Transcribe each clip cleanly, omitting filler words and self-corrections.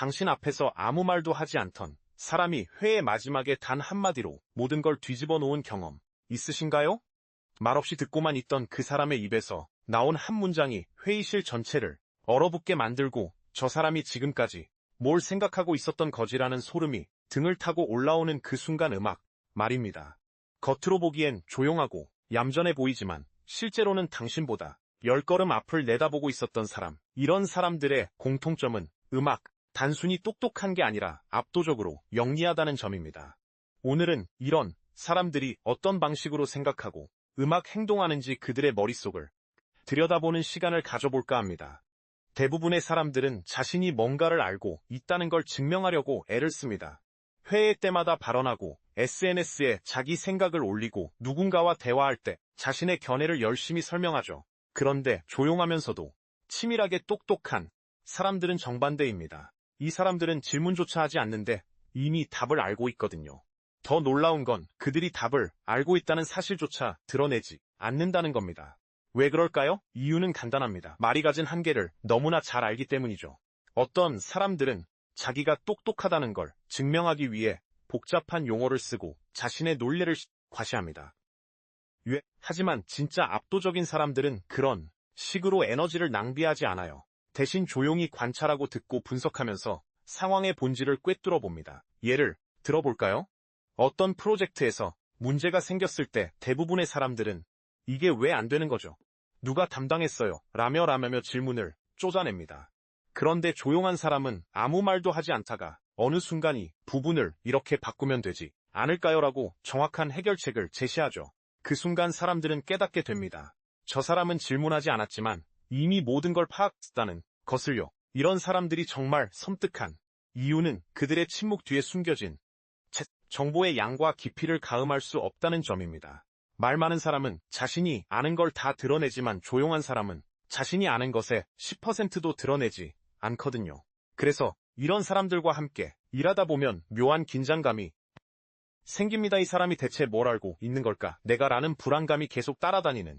당신 앞에서 아무 말도 하지 않던 사람이 회의 마지막에 단 한마디로 모든 걸 뒤집어 놓은 경험 있으신가요? 말없이 듣고만 있던 그 사람의 입에서 나온 한 문장이 회의실 전체를 얼어붙게 만들고 저 사람이 지금까지 뭘 생각하고 있었던 거지라는 소름이 등을 타고 올라오는 그 순간 음악 말입니다. 겉으로 보기엔 조용하고 얌전해 보이지만 실제로는 당신보다 10걸음 앞을 내다보고 있었던 사람. 이런 사람들의 공통점은 음악, 단순히 똑똑한 게 아니라 압도적으로 영리하다는 점입니다. 오늘은 이런 사람들이 어떤 방식으로 생각하고 음악 행동하는지 그들의 머릿속을 들여다보는 시간을 가져볼까 합니다. 대부분의 사람들은 자신이 뭔가를 알고 있다는 걸 증명하려고 애를 씁니다. 회의 때마다 발언하고 SNS에 자기 생각을 올리고 누군가와 대화할 때 자신의 견해를 열심히 설명하죠. 그런데 조용하면서도 치밀하게 똑똑한 사람들은 정반대입니다. 이 사람들은 질문조차 하지 않는데 이미 답을 알고 있거든요. 더 놀라운 건 그들이 답을 알고 있다는 사실조차 드러내지 않는다는 겁니다. 왜 그럴까요? 이유는 간단합니다. 말이 가진 한계를 너무나 잘 알기 때문이죠. 어떤 사람들은 자기가 똑똑하다는 걸 증명하기 위해 복잡한 용어를 쓰고 자신의 논리를 과시합니다. 하지만 진짜 압도적인 사람들은 그런 식으로 에너지를 낭비하지 않아요. 대신 조용히 관찰하고 듣고 분석하면서 상황의 본질을 꿰뚫어 봅니다. 예를 들어볼까요? 어떤 프로젝트에서 문제가 생겼을 때 대부분의 사람들은 이게 왜 안 되는 거죠? 누가 담당했어요? 라며 질문을 쫓아냅니다. 그런데 조용한 사람은 아무 말도 하지 않다가 어느 순간 이 부분을 이렇게 바꾸면 되지 않을까요? 라고 정확한 해결책을 제시하죠. 그 순간 사람들은 깨닫게 됩니다. 저 사람은 질문하지 않았지만 이미 모든 걸 파악했다는 것을요. 이런 사람들이 정말 섬뜩한 이유는 그들의 침묵 뒤에 숨겨진 정보의 양과 깊이를 가늠할 수 없다는 점입니다. 말 많은 사람은 자신이 아는 걸 다 드러내지만 조용한 사람은 자신이 아는 것의 10%도 드러내지 않거든요. 그래서 이런 사람들과 함께 일하다 보면 묘한 긴장감이 생깁니다. 이 사람이 대체 뭘 알고 있는 걸까? 내가라는 불안감이 계속 따라다니는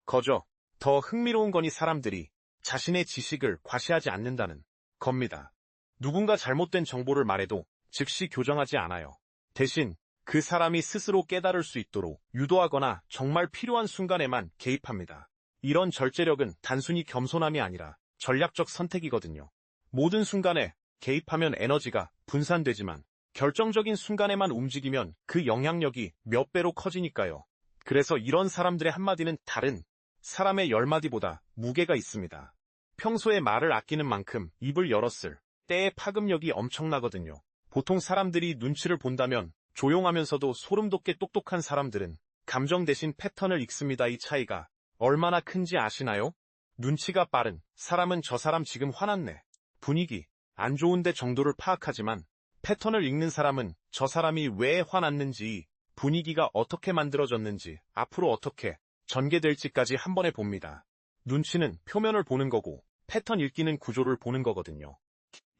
거죠. 더 흥미로운 건 이 사람들이 자신의 지식을 과시하지 않는다는 겁니다. 누군가 잘못된 정보를 말해도 즉시 교정하지 않아요. 대신 그 사람이 스스로 깨달을 수 있도록 유도하거나 정말 필요한 순간에만 개입합니다. 이런 절제력은 단순히 겸손함이 아니라 전략적 선택이거든요. 모든 순간에 개입하면 에너지가 분산되지만 결정적인 순간에만 움직이면 그 영향력이 몇 배로 커지니까요. 그래서 이런 사람들의 한마디는 다른 사람의 10마디보다 무게가 있습니다. 평소에 말을 아끼는 만큼 입을 열었을 때의 파급력이 엄청나거든요. 보통 사람들이 눈치를 본다면 조용하면서도 소름 돋게 똑똑한 사람들은 감정 대신 패턴을 읽습니다. 이 차이가 얼마나 큰지 아시나요? 눈치가 빠른 사람은 저 사람 지금 화났네. 분위기 안 좋은데 정도를 파악하지만 패턴을 읽는 사람은 저 사람이 왜 화났는지, 분위기가 어떻게 만들어졌는지, 앞으로 어떻게 전개될지까지 한 번에 봅니다. 눈치는 표면을 보는 거고 패턴 읽기는 구조를 보는 거거든요.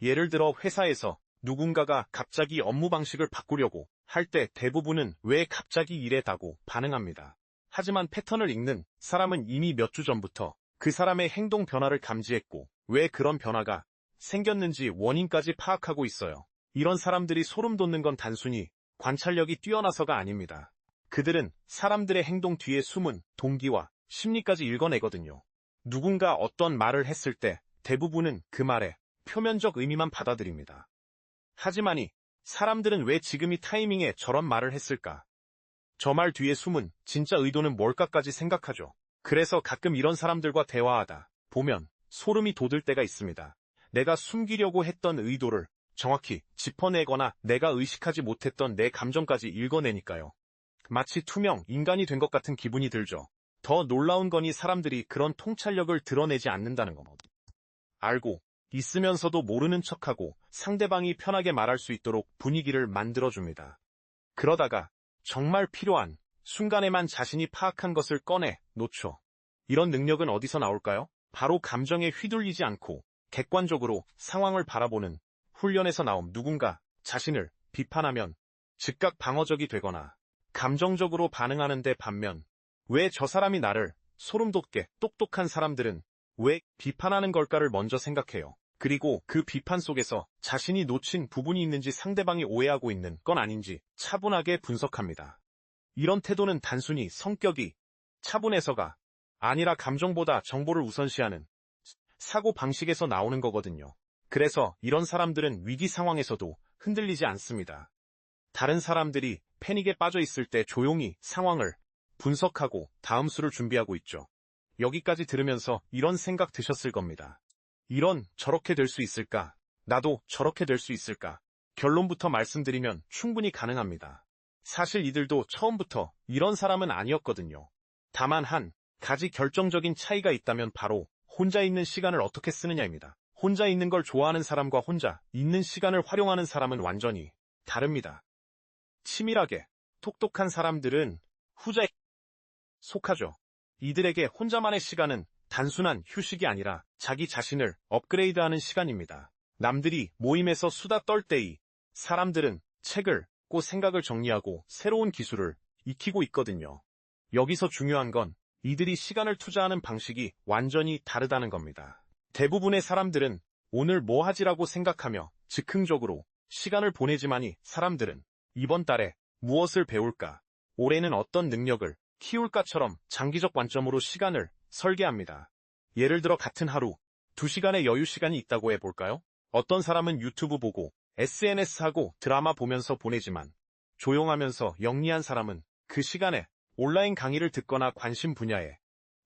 예를 들어 회사에서 누군가가 갑자기 업무 방식을 바꾸려고 할 때 대부분은 왜 갑자기 이래다고 반응합니다. 하지만 패턴을 읽는 사람은 이미 몇 주 전부터 그 사람의 행동 변화를 감지했고 왜 그런 변화가 생겼는지 원인까지 파악하고 있어요. 이런 사람들이 소름 돋는 건 단순히 관찰력이 뛰어나서가 아닙니다. 그들은 사람들의 행동 뒤에 숨은 동기와 심리까지 읽어내거든요. 누군가 어떤 말을 했을 때 대부분은 그 말의 표면적 의미만 받아들입니다. 하지만 이 사람들은 왜 지금 이 타이밍에 저런 말을 했을까? 저 말 뒤에 숨은 진짜 의도는 뭘까까지 생각하죠. 그래서 가끔 이런 사람들과 대화하다 보면 소름이 돋을 때가 있습니다. 내가 숨기려고 했던 의도를 정확히 짚어내거나 내가 의식하지 못했던 내 감정까지 읽어내니까요. 마치 투명 인간이 된 것 같은 기분이 들죠. 더 놀라운 건 이 사람들이 그런 통찰력을 드러내지 않는다는 겁니다. 알고 있으면서도 모르는 척하고 상대방이 편하게 말할 수 있도록 분위기를 만들어줍니다. 그러다가 정말 필요한 순간에만 자신이 파악한 것을 꺼내 놓죠. 이런 능력은 어디서 나올까요? 바로 감정에 휘둘리지 않고 객관적으로 상황을 바라보는 훈련에서 나옴. 누군가 자신을 비판하면 즉각 방어적이 되거나 감정적으로 반응하는데 반면 왜 저 사람이 나를 소름 돋게 똑똑한 사람들은 왜 비판하는 걸까를 먼저 생각해요. 그리고 그 비판 속에서 자신이 놓친 부분이 있는지 상대방이 오해하고 있는 건 아닌지 차분하게 분석합니다. 이런 태도는 단순히 성격이 차분해서가 아니라 감정보다 정보를 우선시하는 사고 방식에서 나오는 거거든요. 그래서 이런 사람들은 위기 상황에서도 흔들리지 않습니다. 다른 사람들이 패닉에 빠져 있을 때 조용히 상황을 분석하고 다음 수를 준비하고 있죠. 여기까지 들으면서 이런 생각 드셨을 겁니다. 저렇게 될 수 있을까? 나도 저렇게 될 수 있을까? 결론부터 말씀드리면 충분히 가능합니다. 사실 이들도 처음부터 이런 사람은 아니었거든요. 다만 한 가지 결정적인 차이가 있다면 바로 혼자 있는 시간을 어떻게 쓰느냐입니다. 혼자 있는 걸 좋아하는 사람과 혼자 있는 시간을 활용하는 사람은 완전히 다릅니다. 치밀하게 똑똑한 사람들은 후자에 속하죠. 이들에게 혼자만의 시간은 단순한 휴식이 아니라 자기 자신을 업그레이드하는 시간입니다. 남들이 모임에서 수다 떨 때의 사람들은 책을 읽고 생각을 정리하고 새로운 기술을 익히고 있거든요. 여기서 중요한 건 이들이 시간을 투자하는 방식이 완전히 다르다는 겁니다. 대부분의 사람들은 오늘 뭐 하지라고 생각하며 즉흥적으로 시간을 보내지만이 사람들은 이번 달에 무엇을 배울까, 올해는 어떤 능력을 키울까처럼 장기적 관점으로 시간을 설계합니다. 예를 들어 같은 하루 2시간의 여유 시간이 있다고 해볼까요? 어떤 사람은 유튜브 보고 SNS하고 드라마 보면서 보내지만 조용하면서 영리한 사람은 그 시간에 온라인 강의를 듣거나 관심 분야에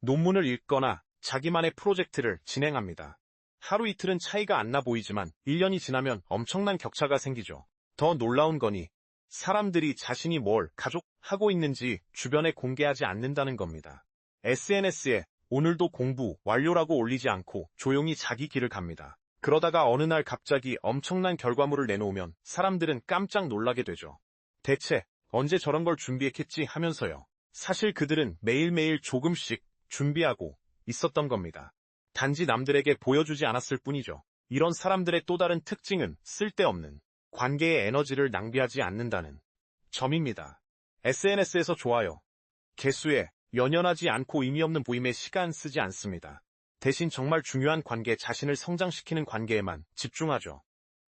논문을 읽거나 자기만의 프로젝트를 진행합니다. 하루 이틀은 차이가 안 나 보이지만 1년이 지나면 엄청난 격차가 생기죠. 더 놀라운 거니 사람들이 자신이 뭘 하고 있는지 주변에 공개하지 않는다는 겁니다. SNS에 오늘도 공부 완료라고 올리지 않고 조용히 자기 길을 갑니다. 그러다가 어느 날 갑자기 엄청난 결과물을 내놓으면 사람들은 깜짝 놀라게 되죠. 대체 언제 저런 걸 준비했겠지 하면서요. 사실 그들은 매일매일 조금씩 준비하고 있었던 겁니다. 단지 남들에게 보여주지 않았을 뿐이죠. 이런 사람들의 또 다른 특징은 쓸데없는 관계의 에너지를 낭비하지 않는다는 점입니다. SNS에서 좋아요, 개수에 연연하지 않고 의미 없는 보임에 시간 쓰지 않습니다. 대신 정말 중요한 관계, 자신을 성장시키는 관계에만 집중하죠.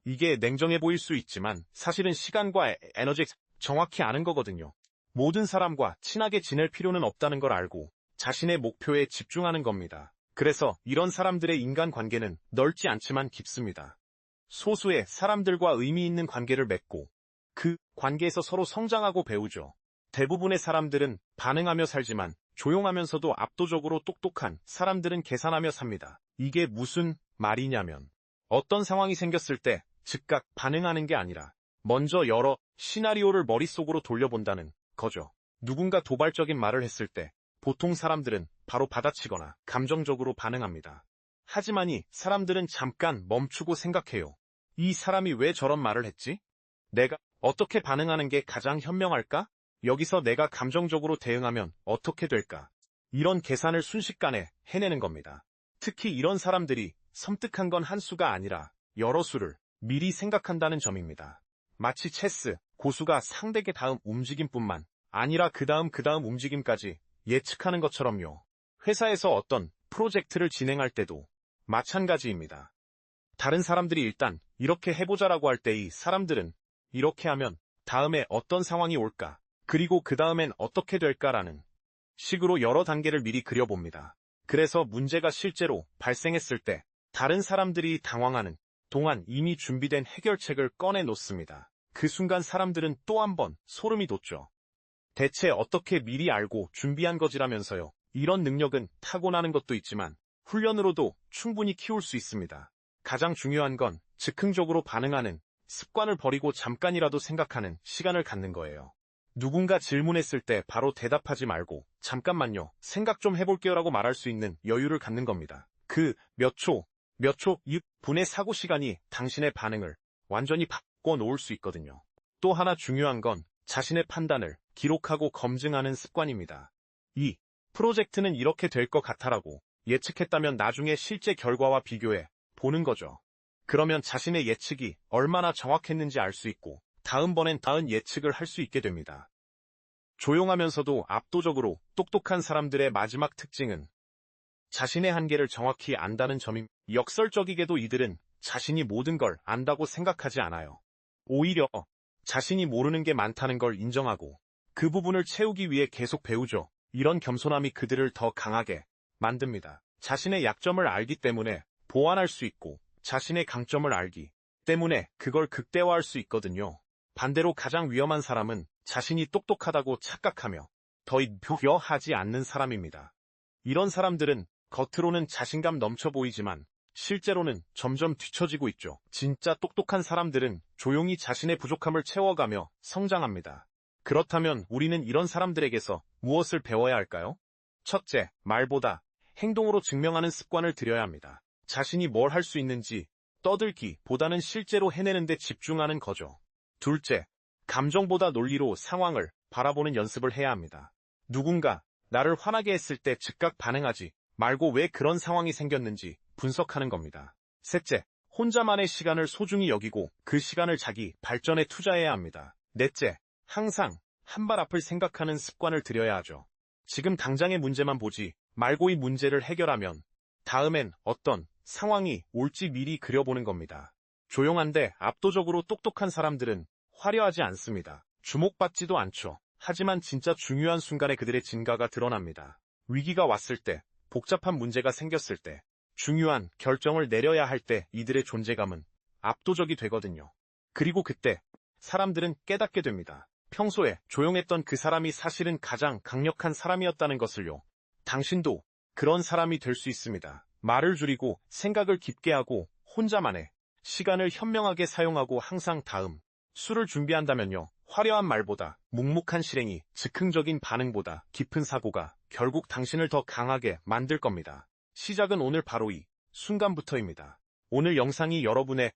이게 냉정해 보일 수 있지만 사실은 시간과 에너지 정확히 아는 거거든요. 모든 사람과 친하게 지낼 필요는 없다는 걸 알고 자신의 목표에 집중하는 겁니다. 그래서 이런 사람들의 인간관계는 넓지 않지만 깊습니다. 소수의 사람들과 의미 있는 관계를 맺고 그 관계에서 서로 성장하고 배우죠. 대부분의 사람들은 반응하며 살지만 조용하면서도 압도적으로 똑똑한 사람들은 계산하며 삽니다. 이게 무슨 말이냐면 어떤 상황이 생겼을 때 즉각 반응하는 게 아니라 먼저 여러 시나리오를 머릿속으로 돌려본다는 거죠. 누군가 도발적인 말을 했을 때 보통 사람들은 바로 받아치거나 감정적으로 반응합니다. 하지만 이 사람들은 잠깐 멈추고 생각해요. 이 사람이 왜 저런 말을 했지? 내가 어떻게 반응하는 게 가장 현명할까? 여기서 내가 감정적으로 대응하면 어떻게 될까? 이런 계산을 순식간에 해내는 겁니다. 특히 이런 사람들이 섬뜩한 건 한 수가 아니라 여러 수를 미리 생각한다는 점입니다. 마치 체스 고수가 상대의 다음 움직임뿐만 아니라 그 다음 움직임까지 예측하는 것처럼요. 회사에서 어떤 프로젝트를 진행할 때도 마찬가지입니다. 다른 사람들이 일단 이렇게 해보자라고 할 때 이 사람들은 이렇게 하면 다음에 어떤 상황이 올까? 그리고 그 다음엔 어떻게 될까라는 식으로 여러 단계를 미리 그려봅니다. 그래서 문제가 실제로 발생했을 때 다른 사람들이 당황하는 동안 이미 준비된 해결책을 꺼내 놓습니다. 그 순간 사람들은 또 한 번 소름이 돋죠. 대체 어떻게 미리 알고 준비한 거지라면서요. 이런 능력은 타고나는 것도 있지만 훈련으로도 충분히 키울 수 있습니다. 가장 중요한 건 즉흥적으로 반응하는 습관을 버리고 잠깐이라도 생각하는 시간을 갖는 거예요. 누군가 질문했을 때 바로 대답하지 말고 잠깐만요, 생각 좀 해볼게요라고 말할 수 있는 여유를 갖는 겁니다. 그 몇 초, 6분의 사고 시간이 당신의 반응을 완전히 바꿔놓을 수 있거든요. 또 하나 중요한 건 자신의 판단을 기록하고 검증하는 습관입니다. 이 프로젝트는 이렇게 될 것 같아라고 예측했다면 나중에 실제 결과와 비교해 보는 거죠. 그러면 자신의 예측이 얼마나 정확했는지 알 수 있고 다음번엔 다른 예측을 할 수 있게 됩니다. 조용하면서도 압도적으로 똑똑한 사람들의 마지막 특징은 자신의 한계를 정확히 안다는 점임. 역설적이게도 이들은 자신이 모든 걸 안다고 생각하지 않아요. 오히려 자신이 모르는 게 많다는 걸 인정하고 그 부분을 채우기 위해 계속 배우죠. 이런 겸손함이 그들을 더 강하게 만듭니다. 자신의 약점을 알기 때문에 보완할 수 있고 자신의 강점을 알기 때문에 그걸 극대화할 수 있거든요. 반대로 가장 위험한 사람은 자신이 똑똑하다고 착각하며 더 이겨하지 않는 사람입니다. 이런 사람들은 겉으로는 자신감 넘쳐 보이지만 실제로는 점점 뒤처지고 있죠. 진짜 똑똑한 사람들은 조용히 자신의 부족함을 채워가며 성장합니다. 그렇다면 우리는 이런 사람들에게서 무엇을 배워야 할까요? 첫째, 말보다 행동으로 증명하는 습관을 들여야 합니다. 자신이 뭘 할 수 있는지 떠들기보다는 실제로 해내는 데 집중하는 거죠. 둘째, 감정보다 논리로 상황을 바라보는 연습을 해야 합니다. 누군가 나를 화나게 했을 때 즉각 반응하지 말고 왜 그런 상황이 생겼는지 분석하는 겁니다. 셋째, 혼자만의 시간을 소중히 여기고 그 시간을 자기 발전에 투자해야 합니다. 넷째, 항상 한 발 앞을 생각하는 습관을 들여야 하죠. 지금 당장의 문제만 보지 말고 이 문제를 해결하면 다음엔 어떤 상황이 올지 미리 그려보는 겁니다. 조용한데 압도적으로 똑똑한 사람들은 화려하지 않습니다. 주목받지도 않죠. 하지만 진짜 중요한 순간에 그들의 진가가 드러납니다. 위기가 왔을 때, 복잡한 문제가 생겼을 때, 중요한 결정을 내려야 할 때 이들의 존재감은 압도적이 되거든요. 그리고 그때 사람들은 깨닫게 됩니다. 평소에 조용했던 그 사람이 사실은 가장 강력한 사람이었다는 것을요. 당신도 그런 사람이 될 수 있습니다. 말을 줄이고 생각을 깊게 하고 혼자만의 시간을 현명하게 사용하고 항상 다음 수를 준비한다면요. 화려한 말보다 묵묵한 실행이 즉흥적인 반응보다 깊은 사고가 결국 당신을 더 강하게 만들 겁니다. 시작은 오늘 바로 이 순간부터입니다. 오늘 영상이 여러분의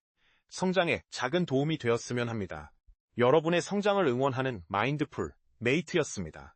성장에 작은 도움이 되었으면 합니다. 여러분의 성장을 응원하는 마인드풀 메이트였습니다.